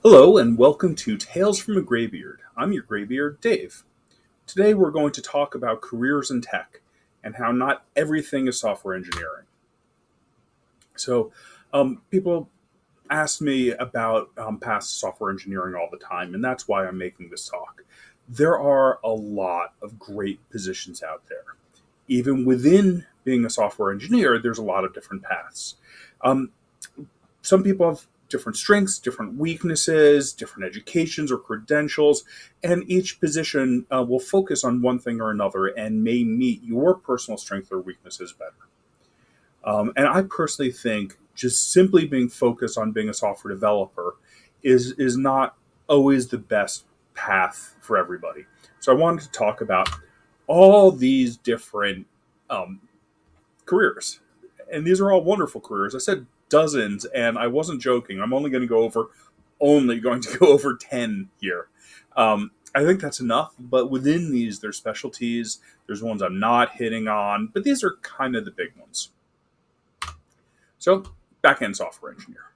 Hello and welcome to Tales from a Graybeard. I'm your Graybeard, Dave. Today we're going to talk about careers in tech and how not everything is software engineering. People ask me about past software engineering all the time, and that's why I'm making this talk. There are a lot of great positions out there. Even within being a software engineer, there's a lot of different paths. Some people have different strengths, different weaknesses, different educations or credentials, and each position will focus on one thing or another and may meet your personal strengths or weaknesses better. And I personally think just simply being focused on being a software developer is not always the best path for everybody. So I wanted to talk about all these different careers. And these are all wonderful careers. I said dozens, and I wasn't joking. I'm only going to go over 10 here. I think that's enough, but within these, there's specialties. There's ones I'm not hitting on, but these are kind of the big ones. So, backend software engineer.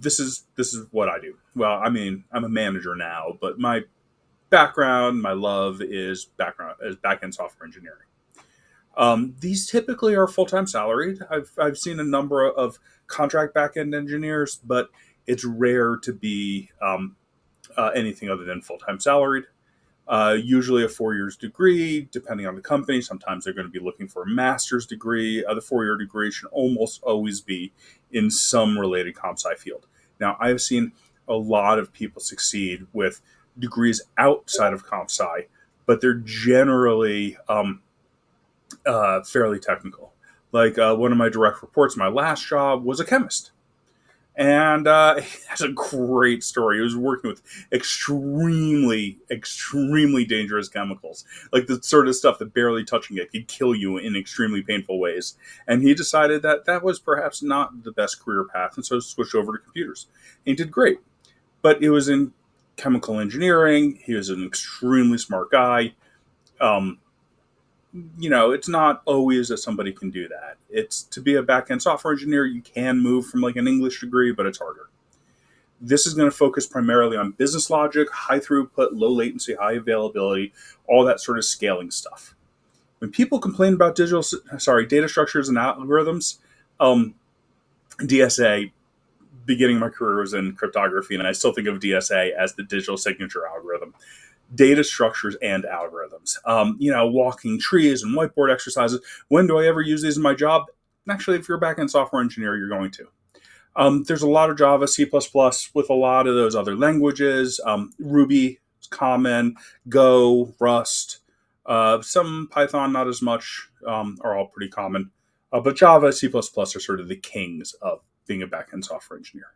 This is what I do. Well, I mean, I'm a manager now, but my background, my love is backend software engineering. These typically are full-time salaried. I've seen a number of contract backend engineers, but it's rare to be anything other than full-time salaried. Usually a 4 years degree, depending on the company. Sometimes they're going to be looking for a master's degree. The 4-year degree should almost always be in some related comp sci field. Now, I've seen a lot of people succeed with degrees outside of comp sci, but they're generally fairly technical. Like one of my direct reports, my last job was a chemist. And he has a great story. He was working with extremely, extremely dangerous chemicals, like the sort of stuff that barely touching it could kill you in extremely painful ways. And he decided that that was perhaps not the best career path, and so switched over to computers. And he did great. But it was in chemical engineering. He was an extremely smart guy. It's not always that somebody can do that. It's to be a back-end software engineer, you can move from like an English degree, but it's harder. This is going to focus primarily on business logic, high throughput, low latency, high availability, all that sort of scaling stuff. When people complain about data structures and algorithms, DSA, beginning my career was in cryptography, and I still think of DSA as the digital signature algorithm. Data structures and algorithms. Walking trees and whiteboard exercises. When do I ever use these in my job? Actually, if you're a backend software engineer, you're going to. There's a lot of Java, C++ with a lot of those other languages. Ruby is common, Go, Rust, some Python, not as much, are all pretty common. But Java, C++ are sort of the kings of being a backend software engineer.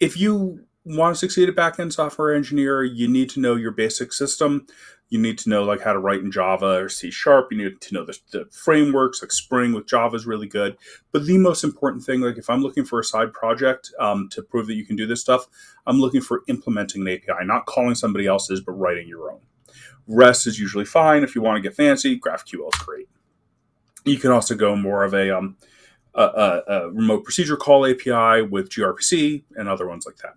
If you want to succeed at backend software engineer, you need to know your basic system. You need to know like how to write in Java or C#. You need to know the frameworks, like Spring with Java is really good. But the most important thing, like if I'm looking for a side project to prove that you can do this stuff, I'm looking for implementing an API, not calling somebody else's, but writing your own. REST is usually fine. If you want to get fancy, GraphQL is great. You can also go more of a remote procedure call API with gRPC and other ones like that.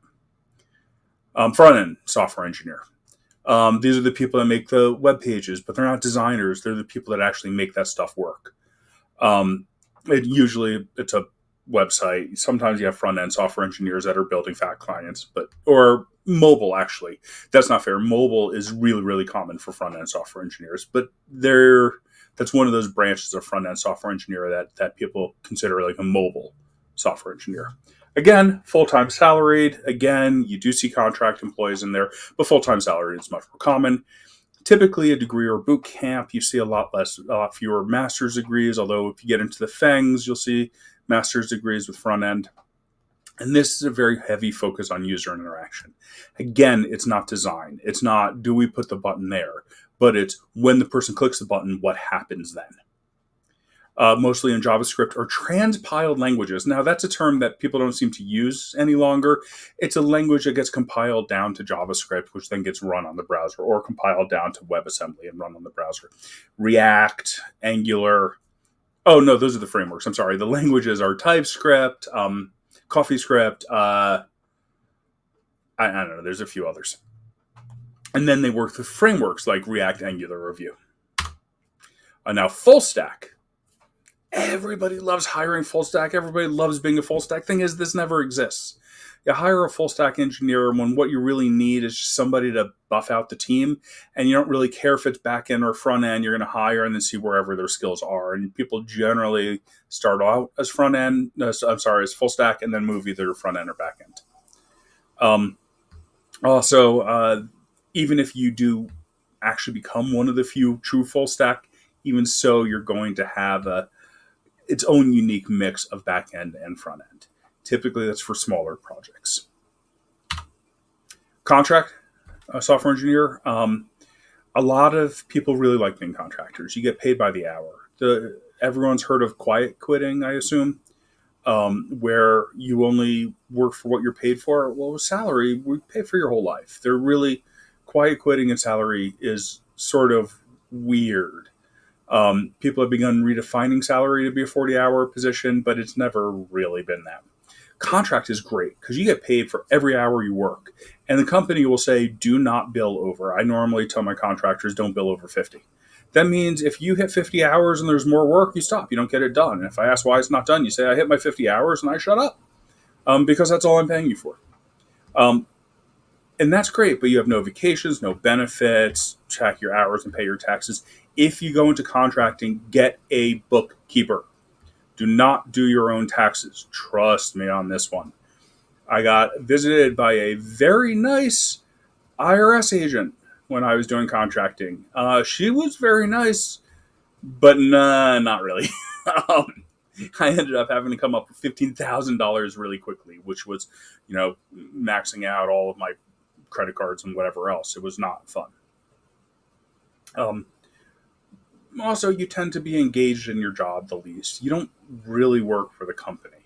Front-end software engineer. These are the people that make the web pages, but they're not designers. They're the people that actually make that stuff work. Usually it's a website. Sometimes you have front-end software engineers that are building fat clients, or mobile, actually. That's not fair. Mobile is really, really common for front-end software engineers, but that's one of those branches of front-end software engineer that people consider like a mobile software engineer. Again, full-time salaried. Again, you do see contract employees in there, but full-time salaried is much more common. Typically, a degree or boot camp, you see a lot fewer master's degrees, although if you get into the FANGs, you'll see master's degrees with front-end. And this is a very heavy focus on user interaction. Again, it's not design. It's not, do we put the button there? But it's when the person clicks the button, what happens then? Mostly in JavaScript or transpiled languages. Now, that's a term that people don't seem to use any longer. It's a language that gets compiled down to JavaScript, which then gets run on the browser, or compiled down to WebAssembly and run on the browser. React, Angular, Oh no, those are the frameworks. I'm sorry. The languages are TypeScript, CoffeeScript. I don't know. There's a few others, and then they work with frameworks like React, Angular, or Vue. Now full stack. Everybody loves hiring full stack. Everybody loves being a full stack. Thing is, this never exists. You hire a full stack engineer when what you really need is just somebody to buff out the team, and you don't really care if it's back end or front end. You're going to hire and then see wherever their skills are. And people generally start out as front end. As full stack, and then move either front end or back end. Also, even if you do actually become one of the few true full stack, even so, you're going to have its own unique mix of back end and front end. Typically, that's for smaller projects. Contract software engineer. A lot of people really like being contractors. You get paid by the hour. Everyone's heard of quiet quitting, I assume, where you only work for what you're paid for. Well, with salary, we pay for your whole life. They're really quiet quitting and salary is sort of weird. People have begun redefining salary to be a 40-hour position, but it's never really been that. Contract is great because you get paid for every hour you work. And the company will say, do not bill over. I normally tell my contractors, don't bill over 50. That means if you hit 50 hours and there's more work, you stop. You don't get it done. And if I ask why it's not done, you say, I hit my 50 hours and I shut up because that's all I'm paying you for. And that's great, but you have no vacations, no benefits, track your hours and pay your taxes. If you go into contracting, get a bookkeeper. Do not do your own taxes. Trust me on this one. I got visited by a very nice IRS agent when I was doing contracting. She was very nice, but nah, not really. I ended up having to come up with $15,000 really quickly, which was, maxing out all of my credit cards and whatever else. It was not fun. Also, you tend to be engaged in your job the least. You don't really work for the company.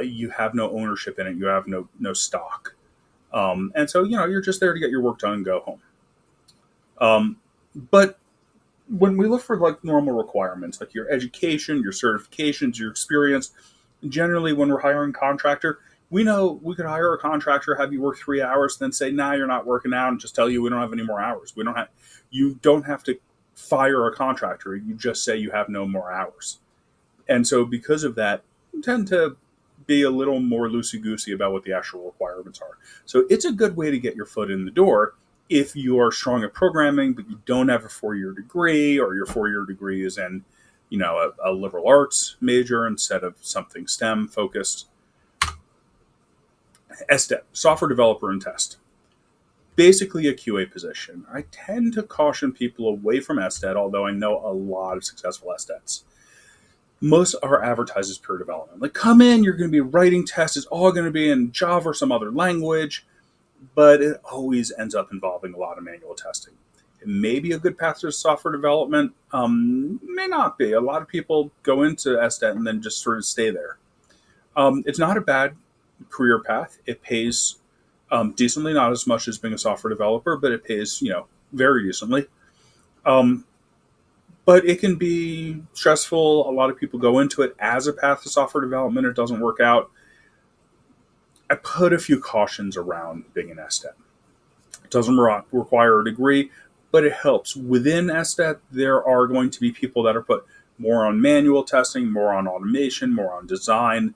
You have no ownership in it. You have no stock. And so, you're just there to get your work done and go home. But when we look for like normal requirements, like your education, your certifications, your experience, generally when we're hiring a contractor, we know we could hire a contractor, have you work 3 hours, then say, nah, you're not working out, and just tell you we don't have any more hours. You don't have to fire a contractor. You just say you have no more hours. And so because of that, you tend to be a little more loosey-goosey about what the actual requirements are. So it's a good way to get your foot in the door if you are strong at programming, but you don't have a 4-year degree, or your 4-year degree is in, a liberal arts major instead of something STEM focused. SDET, software developer and test. Basically a QA position. I tend to caution people away from SDET, although I know a lot of successful SDETs. Most are advertised as pure development. Like, come in, you're going to be writing tests. It's all going to be in Java or some other language, but it always ends up involving a lot of manual testing. It may be a good path to software development, may not be. A lot of people go into SDET and then just sort of stay there. It's not a bad career path. It pays decently, not as much as being a software developer, but it pays, very decently. But it can be stressful. A lot of people go into it as a path to software development. It doesn't work out. I put a few cautions around being an SDET. It doesn't require a degree, but it helps. Within SDET, there are going to be people that are put more on manual testing, more on automation, more on design.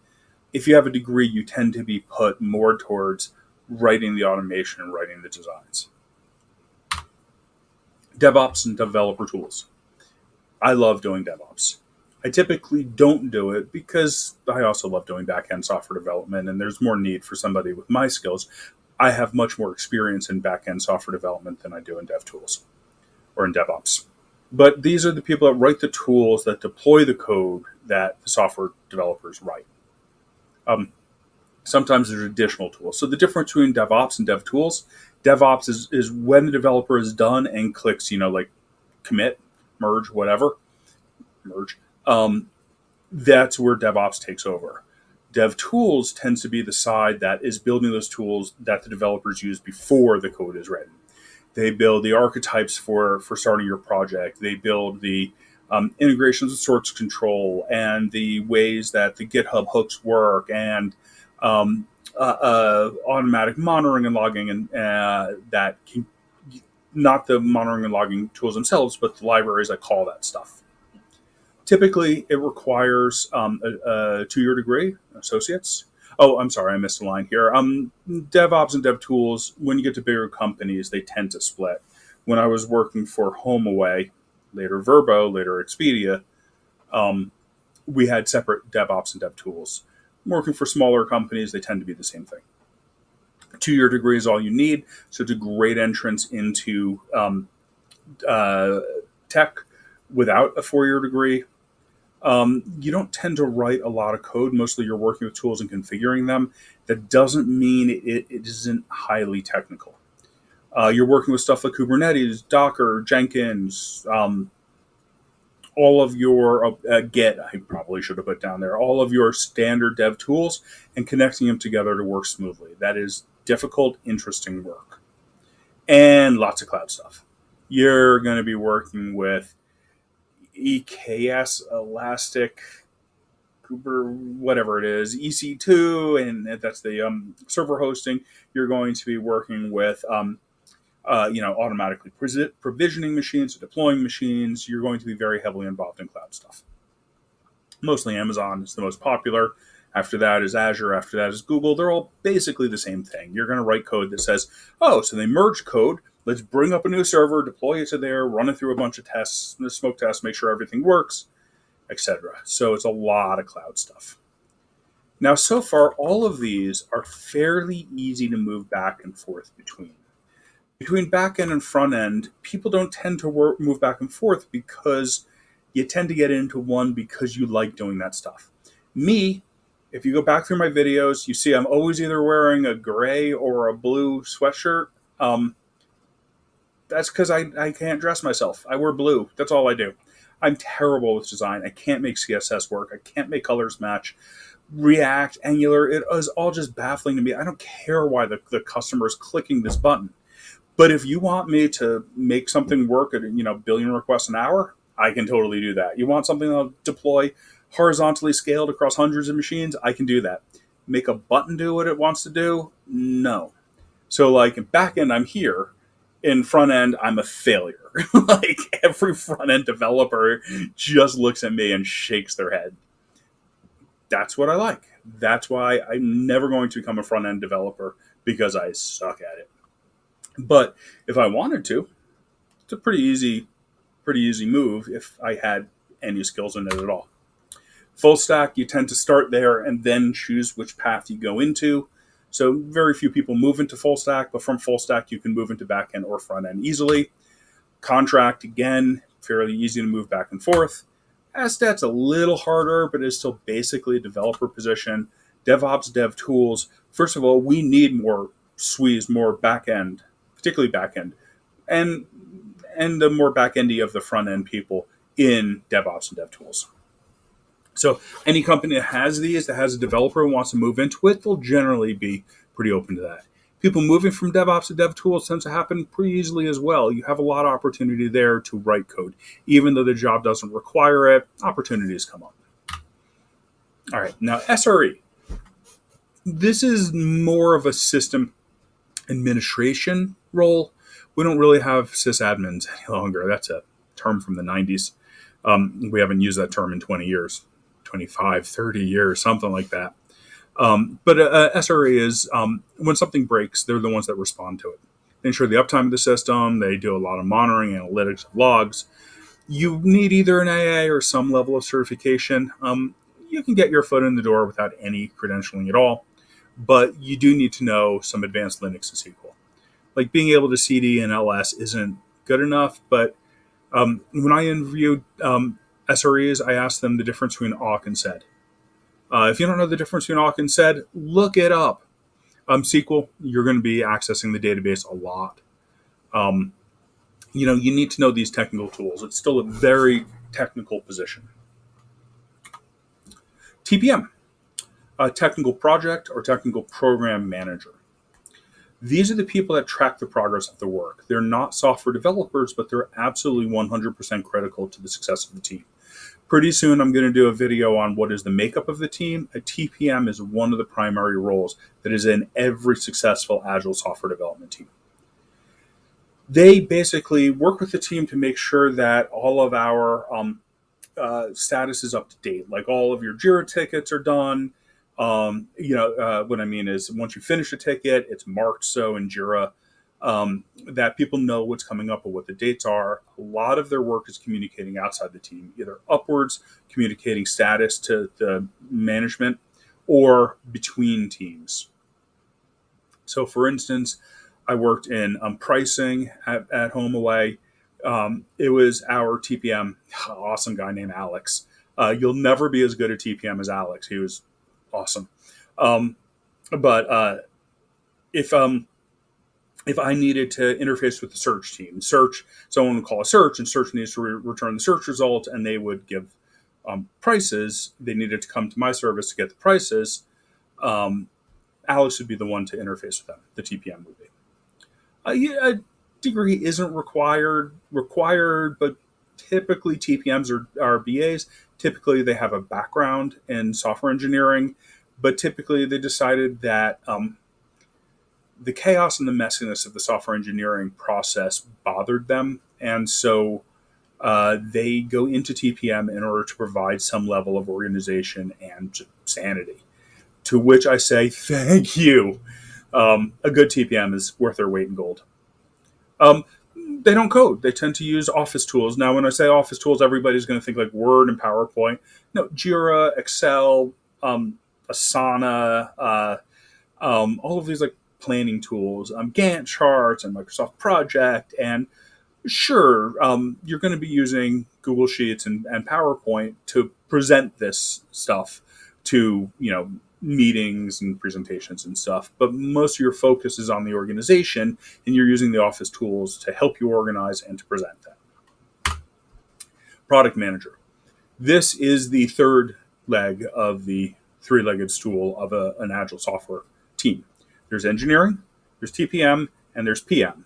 If you have a degree, you tend to be put more towards writing the automation and writing the designs. DevOps and developer tools. I love doing DevOps. I typically don't do it because I also love doing backend software development, and there's more need for somebody with my skills. I have much more experience in backend software development than I do in dev tools or in DevOps. But these are the people that write the tools that deploy the code that the software developers write. Sometimes there's additional tools. So the difference between DevOps and dev tools, DevOps is when the developer is done and clicks, like commit, merge, whatever, merge. That's where DevOps takes over. Dev tools tends to be the side that is building those tools that the developers use before the code is written. They build the archetypes for starting your project. They build the integrations with source control and the ways that the GitHub hooks work and automatic monitoring and logging, and that can, not the monitoring and logging tools themselves, but the libraries that call that stuff. Typically, it requires a 2-year degree, associates. Oh, I'm sorry, I missed a line here. DevOps and DevTools, when you get to bigger companies, they tend to split. When I was working for HomeAway, later Verbo, later Expedia, we had separate DevOps and DevTools. Working for smaller companies, they tend to be the same thing. A 2-year degree is all you need, so it's a great entrance into tech without a 4-year degree. You don't tend to write a lot of code. Mostly you're working with tools and configuring them. That doesn't mean it isn't highly technical. You're working with stuff like Kubernetes, Docker, Jenkins, all of your Git, I probably should have put down there, all of your standard dev tools and connecting them together to work smoothly. That is difficult, interesting work. And lots of cloud stuff. You're going to be working with EKS, Elastic, whatever it is, EC2, and that's the server hosting. You're going to be working with automatically provisioning machines, deploying machines. You're going to be very heavily involved in cloud stuff. Mostly Amazon is the most popular. After that is Azure. After that is Google. They're all basically the same thing. You're going to write code that says, oh, so they merged code. Let's bring up a new server, deploy it to there, run it through a bunch of tests, smoke tests, make sure everything works, etc. So it's a lot of cloud stuff. Now, so far, all of these are fairly easy to move back and forth between. Between backend and front end, people don't tend to move back and forth because you tend to get into one because you like doing that stuff. Me, if you go back through my videos, you see I'm always either wearing a gray or a blue sweatshirt. That's because I can't dress myself. I wear blue. That's all I do. I'm terrible with design. I can't make CSS work. I can't make colors match. React, Angular, it is all just baffling to me. I don't care why the customer is clicking this button. But if you want me to make something work at billion requests an hour, I can totally do that. You want something that'll deploy horizontally scaled across hundreds of machines, I can do that. Make a button do what it wants to do? No. So like in backend, I'm here. In front end, I'm a failure. Like every front end developer just looks at me and shakes their head. That's what I like. That's why I'm never going to become a front end developer, because I suck at it. But if I wanted to, it's a pretty easy move if I had any skills in it at all. Full stack, you tend to start there and then choose which path you go into. So very few people move into full stack, but from full stack, you can move into back end or front end easily. Contract, again, fairly easy to move back and forth. SDET's a little harder, but it's still basically a developer position. DevOps, DevTools. First of all, we need more SWEs, more back end, particularly back end, and the more back-endy of the front-end people in DevOps and DevTools. So any company that has these, that has a developer who wants to move into it, they'll generally be pretty open to that. People moving from DevOps to DevTools tends to happen pretty easily as well. You have a lot of opportunity there to write code. Even though the job doesn't require it, opportunities come up. All right, now SRE. This is more of a system administration role. We don't really have sysadmins any longer. That's a term from the 90s. We haven't used that term in 20 years, 25, 30 years, something like that. But SRE is, when something breaks, they're the ones that respond to it. They ensure the uptime of the system. They do a lot of monitoring, analytics, logs. You need either an AA or some level of certification. You can get your foot in the door without any credentialing at all, but you do need to know some advanced Linux and SQL. Like being able to CD and LS isn't good enough, but when I interviewed SREs, I asked them the difference between awk and sed. If you don't know the difference between awk and sed, look it up. SQL, you're going to be accessing the database a lot. You need to know these technical tools. It's still a very technical position. TPM, a technical project or technical program manager. These are the people that track the progress of the work. They're not software developers, but they're absolutely 100% critical to the success of the team. Pretty soon, I'm going to do a video on what is the makeup of the team. A TPM is one of the primary roles that is in every successful Agile software development team. They basically work with the team to make sure that all of our status is up to date. Like all of your Jira tickets are done. What I mean is once you finish a ticket, it's marked so in Jira, that people know what's coming up or what the dates are. A lot of their work is communicating outside the team, either upwards, communicating status to the management, or between teams. So, for instance, I worked in pricing at HomeAway. It was our TPM, awesome guy named Alex. You'll never be as good at TPM as Alex. He was awesome. But if I needed to interface with the search team, someone would call a search, and search needs to return the search results, and they would give prices. They needed to come to my service to get the prices. Alex would be the one to interface with them. The TPM would be. A degree isn't required, but typically TPMs are BAs. Typically, they have a background in software engineering, but typically they decided that the chaos and the messiness of the software engineering process bothered them, and so they go into TPM in order to provide some level of organization and sanity. To which I say, thank you. A good TPM is worth their weight in gold. They don't code. They tend to use Office tools. Now, when I say Office tools, everybody's going to think like Word and PowerPoint. No, Jira, Excel, Asana, all of these like planning tools, Gantt charts, and Microsoft Project. And sure, you're going to be using Google Sheets and PowerPoint to present this stuff to, meetings and presentations and stuff, but most of your focus is on the organization, and you're using the Office tools to help you organize and to present that. Product manager. This is the third leg of the three-legged stool of an Agile software team. There's engineering, there's TPM, and there's PM.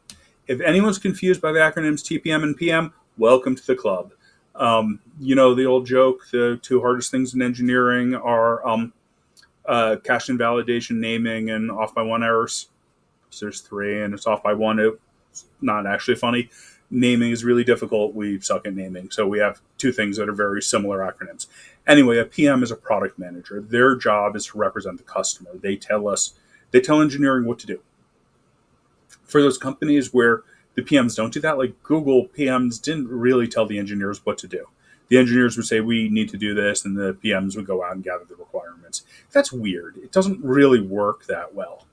If anyone's confused by the acronyms TPM and PM, welcome to the club. The old joke, the two hardest things in engineering are cache invalidation, naming, and off by one errors. So there's three, and it's off by one. It's not actually funny. Naming is really difficult. We suck at naming. So we have two things that are very similar acronyms. Anyway, a PM is a product manager. Their job is to represent the customer. They tell engineering what to do. For those companies where the PMs don't do that, like Google, PMs didn't really tell the engineers what to do. The engineers would say, we need to do this, and the PMs would go out and gather the requirements. That's weird. It doesn't really work that well,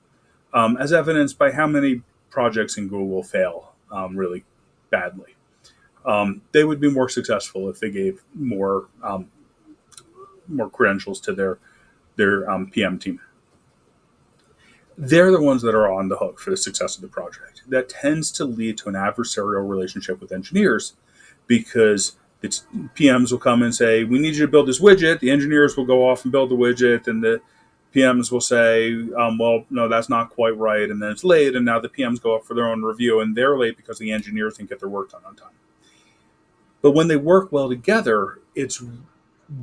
as evidenced by how many projects in Google fail really badly. They would be more successful if they gave more credentials to their PM team. They're the ones that are on the hook for the success of the project. That tends to lead to an adversarial relationship with engineers, because PMs will come and say, we need you to build this widget. The engineers will go off and build the widget, and the PMs will say, well, no, that's not quite right. And then it's late, and now the PMs go up for their own review, and they're late because the engineers didn't get their work done on time. But when they work well together, it's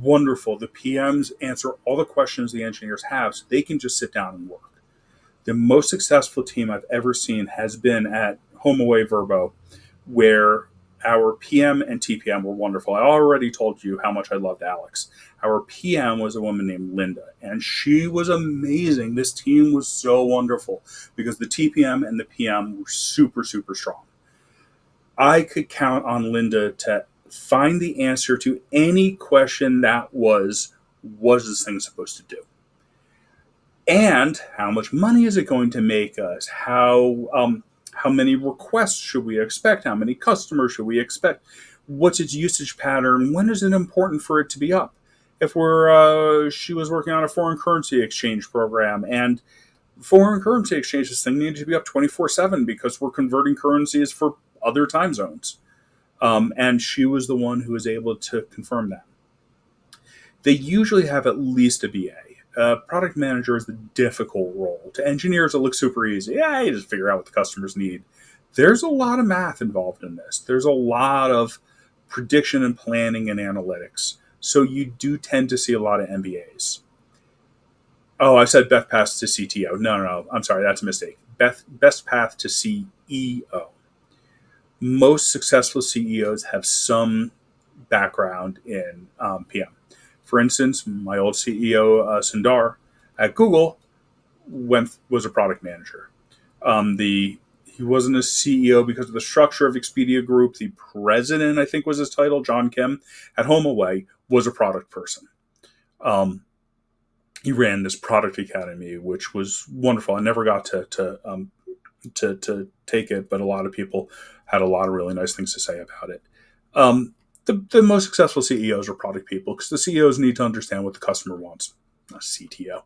wonderful. The PMs answer all the questions the engineers have, so they can just sit down and work. The most successful team I've ever seen has been at HomeAway Verbo, where our PM and TPM were wonderful. I already told you how much I loved Alex. Our PM was a woman named Linda, and she was amazing. This team was so wonderful because the TPM and the PM were super, super strong. I could count on Linda to find the answer to any question that was this thing supposed to do? And how much money is it going to make us? How many requests should we expect? How many customers should we expect? What's its usage pattern? When is it important for it to be up? If she was working on a foreign currency exchange program, and foreign currency exchange, this thing needed to be up 24/7 because we're converting currencies for other time zones. And she was the one who was able to confirm that. They usually have at least a BA. Product manager is the difficult role. To engineers, it looks super easy. Yeah, you just figure out what the customers need. There's a lot of math involved in this. There's a lot of prediction and planning and analytics. So you do tend to see a lot of MBAs. Oh, I said best path to CTO. No. I'm sorry, that's a mistake. Best path to CEO. Most successful CEOs have some background in PM. For instance, my old CEO, Sundar, at Google, was a product manager. He wasn't a CEO because of the structure of Expedia Group. The president, I think was his title, John Kim, at HomeAway, was a product person. He ran this product academy, which was wonderful. I never got to take it, but a lot of people had a lot of really nice things to say about it. The most successful CEOs are product people because the CEOs need to understand what the customer wants, not CTO.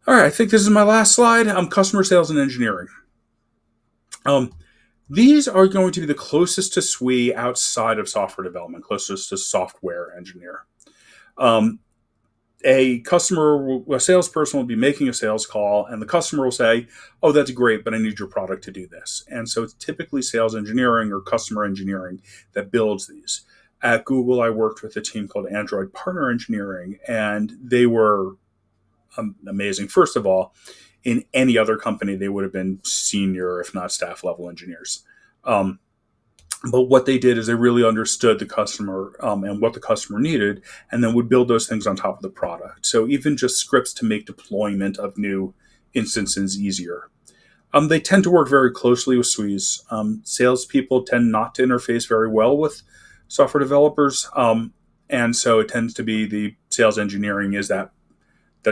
All right, I think this is my last slide. Customer sales and engineering. These are going to be the closest to SWE outside of software development, closest to software engineer. A salesperson will be making a sales call, and the customer will say, "Oh, that's great, but I need your product to do this." And so it's typically sales engineering or customer engineering that builds these. At Google, I worked with a team called Android Partner Engineering, and they were amazing. First of all, in any other company, they would have been senior, if not staff level engineers. But what they did is they really understood the customer and what the customer needed, and then would build those things on top of the product. So even just scripts to make deployment of new instances easier. They tend to work very closely with SWEs. Salespeople tend not to interface very well with software developers, and so it tends to be the sales engineering is that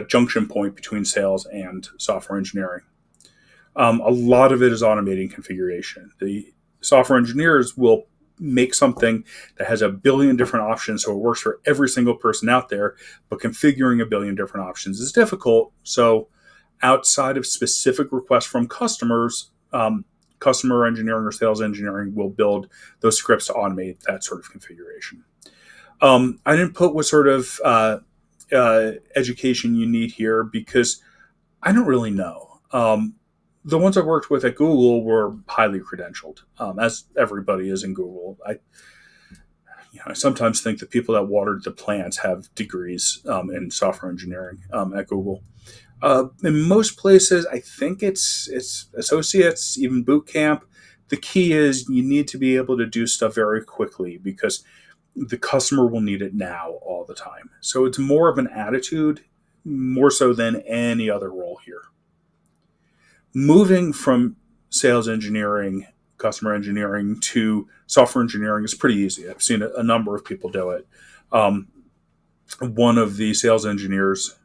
junction point between sales and software engineering. A lot of it is automating configuration. The software engineers will make something that has a billion different options so it works for every single person out there, but configuring a billion different options is difficult. So outside of specific requests from customers, customer engineering or sales engineering will build those scripts to automate that sort of configuration. I didn't put what sort of education you need here because I don't really know. The ones I worked with at Google were highly credentialed, as everybody is in Google. I sometimes think the people that watered the plants have degrees in software engineering at Google. In most places, I think it's associates, even boot camp. The key is you need to be able to do stuff very quickly because the customer will need it now all the time. So it's more of an attitude, more so than any other role here. Moving from sales engineering, customer engineering to software engineering is pretty easy. I've seen a number of people do it. One of the sales engineers,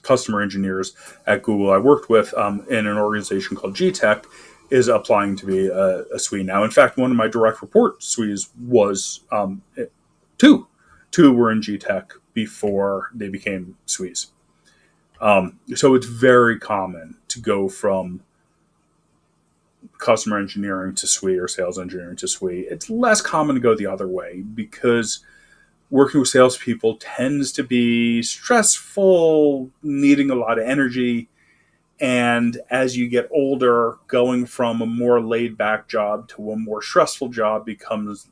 customer engineers at Google I worked with in an organization called GTech is applying to be a SWE now. In fact, one of my direct report SWEs was two. Two were in GTech before they became SWEs. So it's very common to go from customer engineering to SWE or sales engineering to SWE. It's less common to go the other way because working with salespeople tends to be stressful, needing a lot of energy. And as you get older, going from a more laid-back job to a more stressful job becomes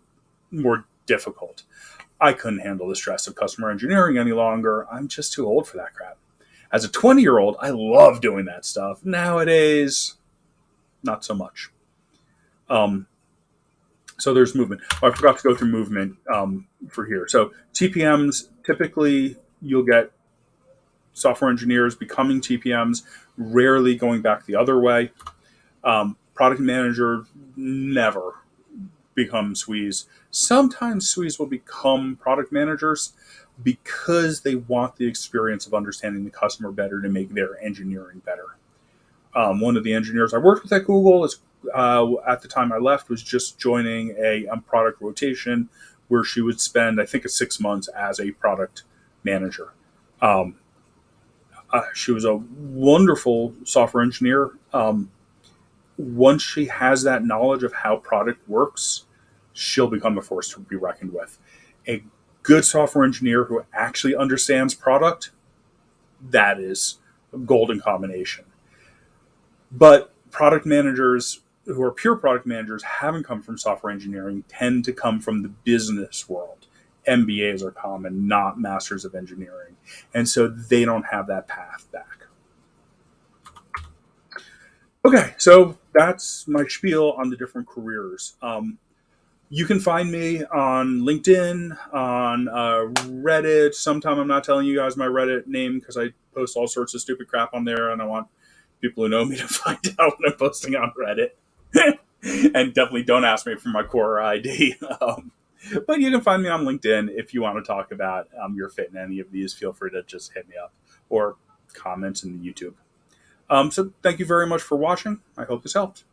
more difficult. I couldn't handle the stress of customer engineering any longer. I'm just too old for that crap. As a 20-year-old, I love doing that stuff. Nowadays, not so much. So there's movement. Oh, I forgot to go through movement for here. So TPMs, typically you'll get software engineers becoming TPMs, rarely going back the other way. Product manager never become SWEs. Sometimes SWEs will become product managers because they want the experience of understanding the customer better to make their engineering better. One of the engineers I worked with at Google is, at the time I left, was just joining a product rotation where she would spend, I think, 6 months as a product manager. She was a wonderful software engineer. Once she has that knowledge of how product works, she'll become a force to be reckoned with. A good software engineer who actually understands product that is a golden combination. But product managers who are pure product managers haven't come from software engineering, tend to come from the business world. MBAs are common, not masters of engineering. And so they don't have that path back. Okay, so that's my spiel on the different careers. You can find me on LinkedIn, on Reddit. Sometime I'm not telling you guys my Reddit name because I post all sorts of stupid crap on there, and I want people who know me to find out when I'm posting on Reddit. And definitely don't ask me for my core ID. But you can find me on LinkedIn if you want to talk about your fit in any of these. Feel free to just hit me up or comment in the YouTube. So thank you very much for watching. I hope this helped.